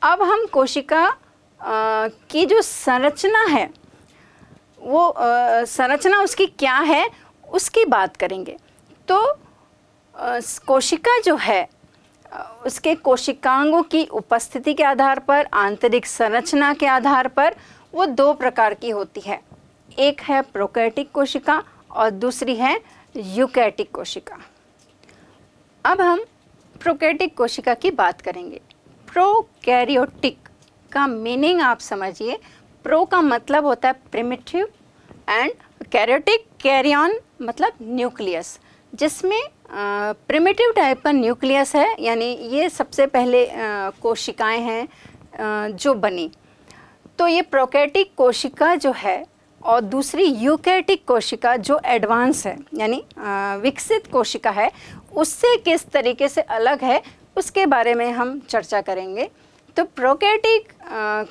अब हम कोशिका की जो संरचना है वो संरचना उसकी क्या है उसकी बात करेंगे। तो कोशिका जो है उसके कोशिकांगों की उपस्थिति के आधार पर, आंतरिक संरचना के आधार पर वो दो प्रकार की होती है। एक है प्रोकैरियोटिक कोशिका और दूसरी है यूकैरियोटिक कोशिका। अब हम प्रोकैरियोटिक कोशिका की बात करेंगे। प्रोकैरियोटिक का मीनिंग आप समझिए। प्रो का मतलब होता है प्रिमिटिव एंड कैरियोटिक, कैरियन मतलब न्यूक्लियस, जिसमें प्रिमिटिव टाइप का न्यूक्लियस है, यानी ये सबसे पहले कोशिकाएं हैं जो बनी। तो ये प्रोकैरियोटिक कोशिका जो है और दूसरी यूकैरियोटिक कोशिका जो एडवांस है यानी विकसित कोशिका है, उससे किस तरीके से अलग है उसके बारे में हम चर्चा करेंगे। तो प्रोकैरियोटिक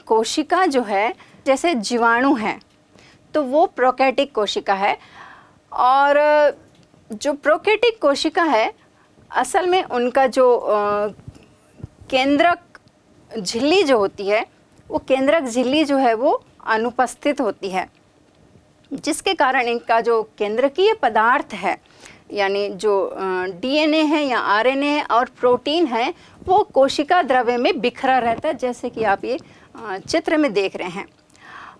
कोशिका जो है, जैसे जीवाणु हैं तो वो प्रोकैरियोटिक कोशिका है। और जो प्रोकैरियोटिक कोशिका है असल में उनका जो केंद्रक झिल्ली जो होती है, वो केंद्रक झिल्ली जो है वो अनुपस्थित होती है, जिसके कारण इनका जो केंद्रकीय पदार्थ है यानी जो डीएनए है या आरएनए है और प्रोटीन है वो कोशिका द्रव्य में बिखरा रहता है, जैसे कि आप ये चित्र में देख रहे हैं।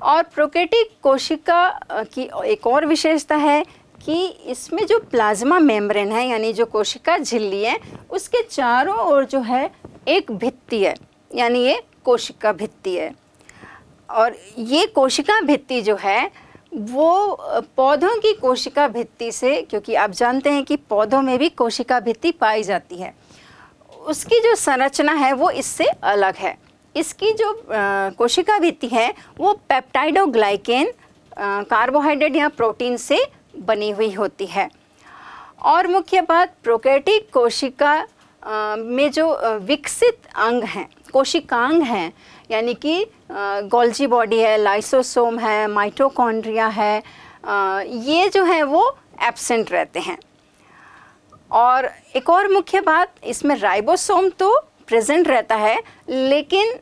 और प्रोकैरियोटिक कोशिका की एक और विशेषता है कि इसमें जो प्लाज्मा मेम्ब्रेन है यानी जो कोशिका झिल्ली है उसके चारों ओर जो है एक भित्ति है, यानी ये कोशिका भित्ति है। और ये कोशिका भित्ति जो है वो पौधों की कोशिका भित्ति से, क्योंकि आप जानते हैं कि पौधों में भी कोशिका भित्ति पाई जाती है, उसकी जो संरचना है वो इससे अलग है। इसकी जो कोशिका भित्ति है वो पेप्टाइडोग्लाइकेन कार्बोहाइड्रेट या प्रोटीन से बनी हुई होती है। और मुख्य बात, प्रोकैरियोटिक कोशिका में जो विकसित अंग हैं, कोशिकांग हैं, यानी कि गोल्जी बॉडी है, लाइसोसोम है, माइटोकॉन्ड्रिया है, ये जो है वो एब्सेंट रहते हैं। और एक और मुख्य बात, इसमें राइबोसोम तो प्रेजेंट रहता है, लेकिन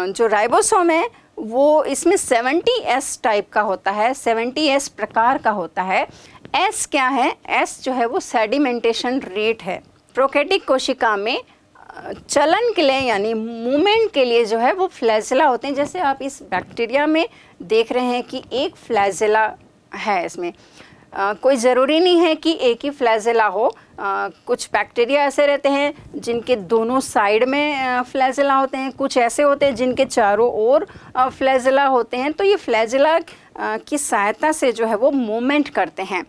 जो राइबोसोम है वो इसमें 70S टाइप का होता है, 70S प्रकार का होता है। S क्या है? S जो है वो सेडिमेंटेशन रेट है। प्रोकैरियोटिक कोशिका में चलन के लिए यानी मूवमेंट के लिए जो है वो फ्लैजेला होते हैं। जैसे आप इस बैक्टीरिया में देख रहे हैं कि एक फ्लैजेला है इसमें। कोई ज़रूरी नहीं है कि एक ही फ्लैजेला हो। कुछ बैक्टीरिया ऐसे रहते हैं जिनके दोनों साइड में फ्लैजेला होते हैं, कुछ ऐसे होते हैं जिनके चारों ओर फ्लैजेला होते हैं। तो ये फ्लैजेला की सहायता से जो है वो मूवमेंट करते हैं।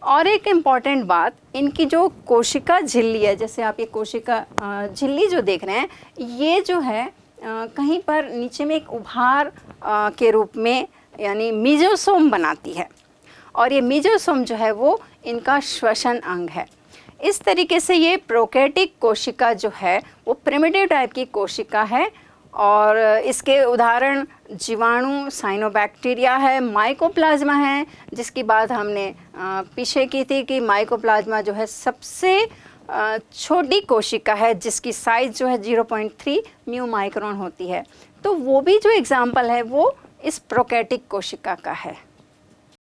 और एक इम्पॉर्टेंट बात, इनकी जो कोशिका झिल्ली है, जैसे आप ये कोशिका झिल्ली जो देख रहे हैं, ये जो है कहीं पर नीचे में एक उभार के रूप में यानी मीजोसोम बनाती है। और ये मीजोसोम जो है वो इनका श्वसन अंग है। इस तरीके से ये प्रोकैरियोटिक कोशिका जो है वो प्रिमिटिव टाइप की कोशिका है। और इसके उदाहरण जीवाणु, साइनोबैक्टीरिया है, माइकोप्लाज्मा है, जिसकी बात हमने पीछे की थी कि माइकोप्लाज्मा जो है सबसे छोटी कोशिका है, जिसकी साइज़ जो है 0.3 म्यू माइक्रोन होती है। तो वो भी जो एग्जाम्पल है वो इस प्रोकैरियोटिक कोशिका का है।